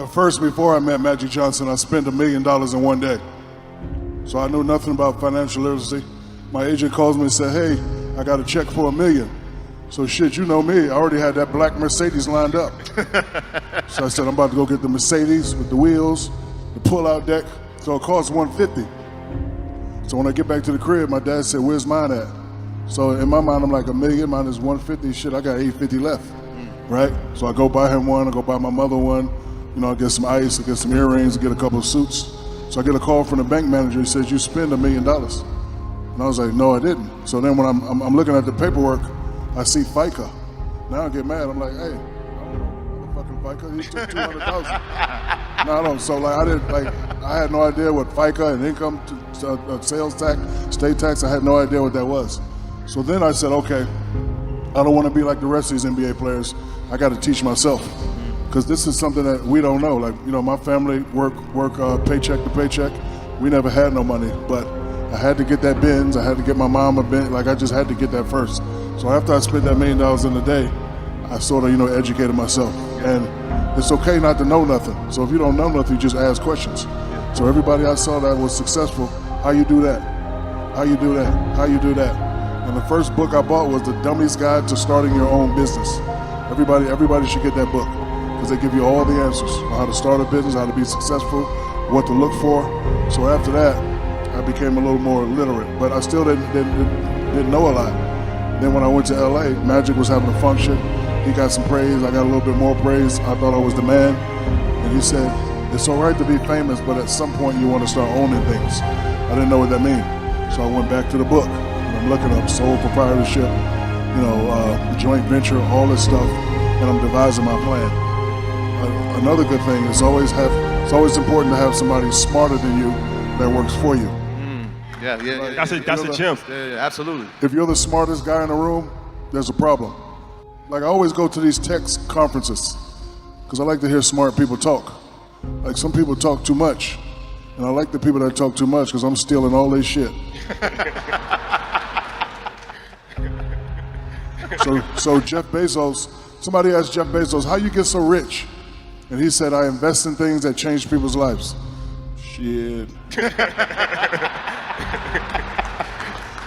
at first, before I met Magic Johnson, I spent $1 million in one day. So I knew nothing about financial literacy. My agent calls me and said, hey, I got a check for $1 million. So shit, you know me, I already had that black Mercedes lined up. So I said, I'm about to go get the Mercedes with the wheels, the pull-out deck. So it cost $150. So when I get back to the crib, my dad said, where's mine at? So in my mind, I'm like, $1 million minus $150, shit, I got $850 left, right? So I go buy him one, I go buy my mother one, you know, I get some ice, I get some earrings, I get a couple of suits. So I get a call from the bank manager, he says, you spent $1 million. And I was like, no, I didn't. So then when I'm looking at the paperwork, I see FICA. Now I get mad, I'm like, hey, I don't know fucking FICA, he took $200,000. No, I don't, so like, I had no idea what FICA and income, sales tax, state tax, I had no idea what that was. So then I said, okay, I don't want to be like the rest of these NBA players. I got to teach myself, because this is something that we don't know. Like, you know, my family work paycheck to paycheck. We never had no money, but I had to get that Benz. I had to get my mom a Benz. Like, I just had to get that first. So after I spent that $1 million in a day, I sort of, you know, educated myself. And it's okay not to know nothing. So if you don't know nothing, you just ask questions. So everybody I saw that was successful, how you do that? How you do that? How you do that? And the first book I bought was The Dummy's Guide to Starting Your Own Business. Everybody should get that book, because they give you all the answers on how to start a business, how to be successful, what to look for. So after that, I became a little more literate, but I still didn't know a lot. Then when I went to LA, Magic was having a function. He got some praise, I got a little bit more praise. I thought I was the man. And he said, it's all right to be famous, but at some point you want to start owning things. I didn't know what that meant. So I went back to the book. I'm looking up sole proprietorship, you know, joint venture, all this stuff, and I'm devising my plan. Another good thing is it's always important to have somebody smarter than you that works for you. Yeah. That's a gem. Yeah, absolutely. If you're the smartest guy in the room, there's a problem. Like, I always go to these tech conferences because I like to hear smart people talk. Like, some people talk too much, and I like the people that talk too much because I'm stealing all their shit. So Jeff Bezos, somebody asked Jeff Bezos, how you get so rich? And he said, I invest in things that change people's lives. Shit.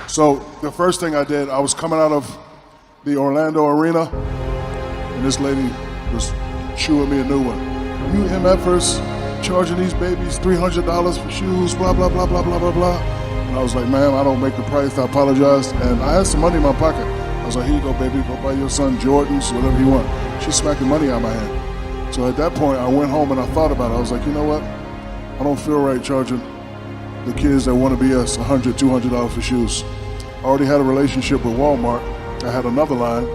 So the first thing I did, I was coming out of the Orlando arena, and this lady was chewing me a new one. You MFers charging these babies $300 for shoes, blah, blah, blah, blah, blah, blah, blah. And I was like, ma'am, I don't make the price, I apologize. And I had some money in my pocket. I was like, here you go, baby, go buy your son Jordans, whatever you want. She smacked the money out of my hand. So at that point, I went home and I thought about it. I was like, you know what? I don't feel right charging the kids that want to be us $100, $200 for shoes. I already had a relationship with Walmart. I had another line.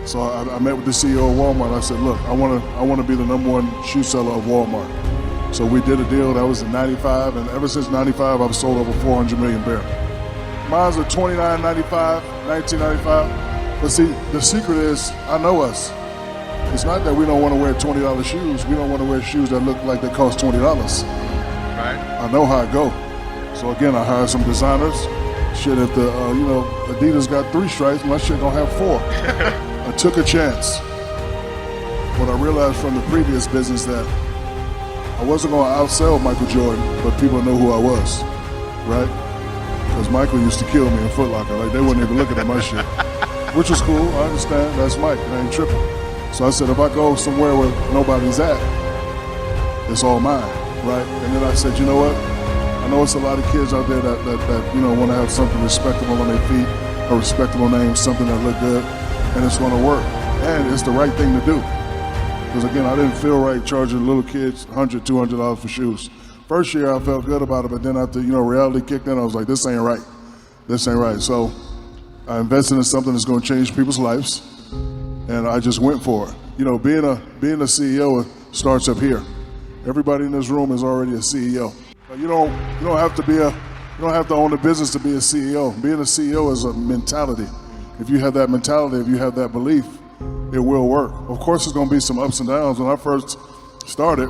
So I met with the CEO of Walmart. I said, look, I want to be the #1 shoe seller of Walmart. So we did a deal. That was in '95, and ever since '95, I've sold over 400 million pairs. Mine's are $29.95, $19.95. But see, the secret is, I know us. It's not that we don't want to wear $20 shoes. We don't want to wear shoes that look like they cost $20. Right. I know how it go. So again, I hired some designers. Shit, if the Adidas got 3 stripes, my shit gonna have 4. I took a chance. What I realized from the previous business that I wasn't gonna outsell Michael Jordan, but people know who I was, right? Because Michael used to kill me in Foot Locker. Like, they wasn't even looking at my shit, which was cool. I understand. That's Mike. I ain't tripping. So I said, if I go somewhere where nobody's at, it's all mine, right? And then I said, you know what? I know it's a lot of kids out there that you know, want to have something respectable on their feet, a respectable name, something that look good, and it's going to work. And it's the right thing to do. Because again, I didn't feel right charging little kids $100, $200 for shoes. First year I felt good about it, but then after, you know, reality kicked in, I was like, this ain't right. This ain't right. So I invested in something that's going to change people's lives, and I just went for it. You know, being a CEO starts up here. Everybody in this room is already a CEO. You don't have to own a business to be a CEO. Being a CEO is a mentality. If you have that mentality, if you have that belief, it will work. Of course, there's going to be some ups and downs. When I first started,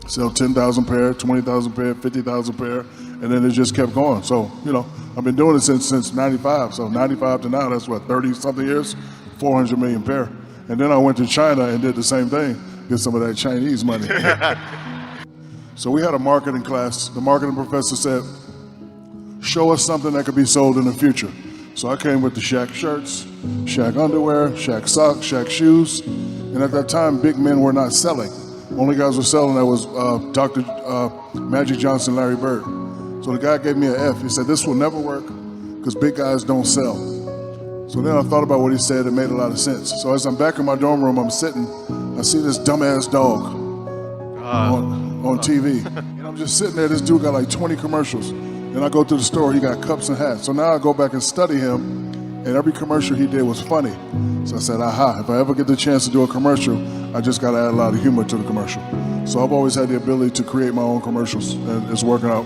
sell 10,000 pair, 20,000 pair, 50,000 pair, and then it just kept going. So, you know, I've been doing it since 95. So 95 to now, that's what, 30 something years, 400 million pair. And then I went to China and did the same thing. get some of that Chinese money. So we had a marketing class. The marketing professor said, show us something that could be sold in the future. So I came with the SHAQ shirts, SHAQ underwear, SHAQ socks, SHAQ shoes. And at that time, big men were not selling. Only guys were selling that was Dr. Magic Johnson, Larry Bird. So the guy gave me an F. He said, this will never work because big guys don't sell. So then I thought about what he said. It made a lot of sense. So as I'm back in my dorm room, I'm sitting. I see this dumbass dog on TV. And I'm just sitting there. This dude got like 20 commercials. Then I go to the store. He got cups and hats. So now I go back and study him. And every commercial he did was funny. So I said, aha, if I ever get the chance to do a commercial, I just got to add a lot of humor to the commercial. So I've always had the ability to create my own commercials, and it's working out,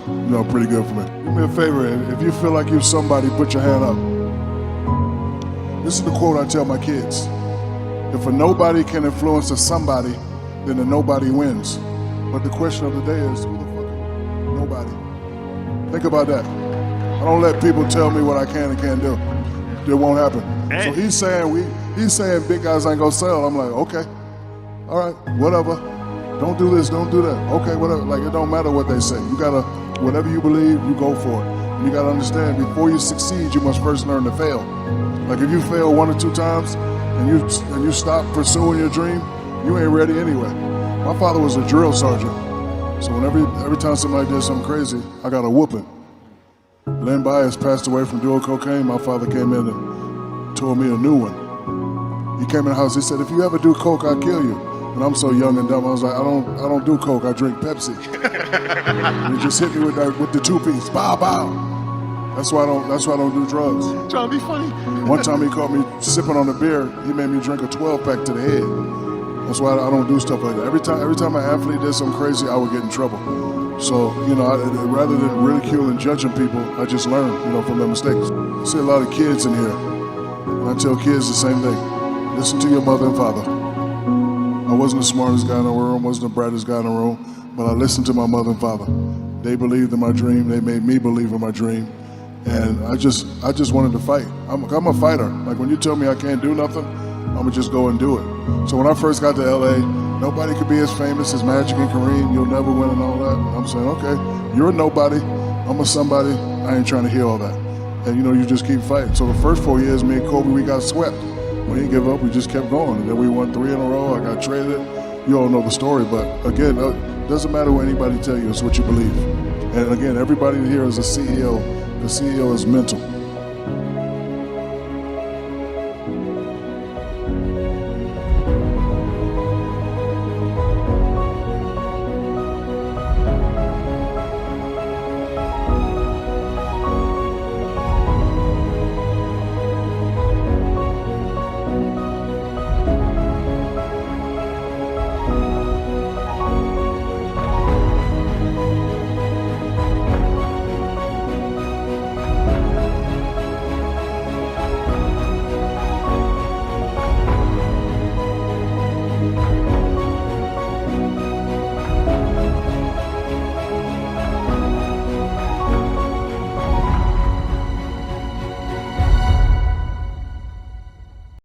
pretty good for me. Do me a favor, if you feel like you're somebody, put your hand up. This is the quote I tell my kids. If a nobody can influence a somebody, then the nobody wins. But the question of the day is, who the fuck is nobody? Think about that. I don't let people tell me what I can and can't do. It won't happen. So he's saying big guys ain't gonna sell. I'm like, okay, all right, whatever. Don't do this, don't do that. Okay, whatever. Like, it don't matter what they say. You gotta, whatever you believe, you go for it. And you gotta understand, before you succeed, you must first learn to fail. Like, if you fail 1 or 2 times and you stop pursuing your dream, you ain't ready anyway. My father was a drill sergeant. So when every time somebody did something crazy, I got a whooping. Len Bias passed away from doing cocaine. My father came in and told me a new one. He came in the house, he said, if you ever do coke, I'll kill you. And I'm so young and dumb, I was like, I don't do coke, I drink Pepsi. And he just hit me with the 2-piece, bow, bow. That's why I don't do drugs. Trying to be funny. One time he caught me sipping on a beer, he made me drink a 12-pack to the head. That's why I don't do stuff like that. Every time an athlete did something crazy, I would get in trouble. So, rather than ridiculing and judging people, I just learn, from their mistakes. I see a lot of kids in here, and I tell kids the same thing. Listen to your mother and father. I wasn't the smartest guy in the room, wasn't the brightest guy in the room, but I listened to my mother and father. They believed in my dream, they made me believe in my dream, and I just wanted to fight. I'm a fighter. Like, when you tell me I can't do nothing, I'm gonna just go and do it. So when I first got to LA, nobody could be as famous as Magic and Kareem, you'll never win and all that. I'm saying, okay, you're a nobody, I'm a somebody, I ain't trying to hear all that. And you just keep fighting. So the first 4 years, me and Kobe, we got swept. We didn't give up, we just kept going. And then we won 3 in a row, I got traded. You all know the story, but again, it doesn't matter what anybody tell you, it's what you believe. And again, everybody here is a CEO. The CEO is mental.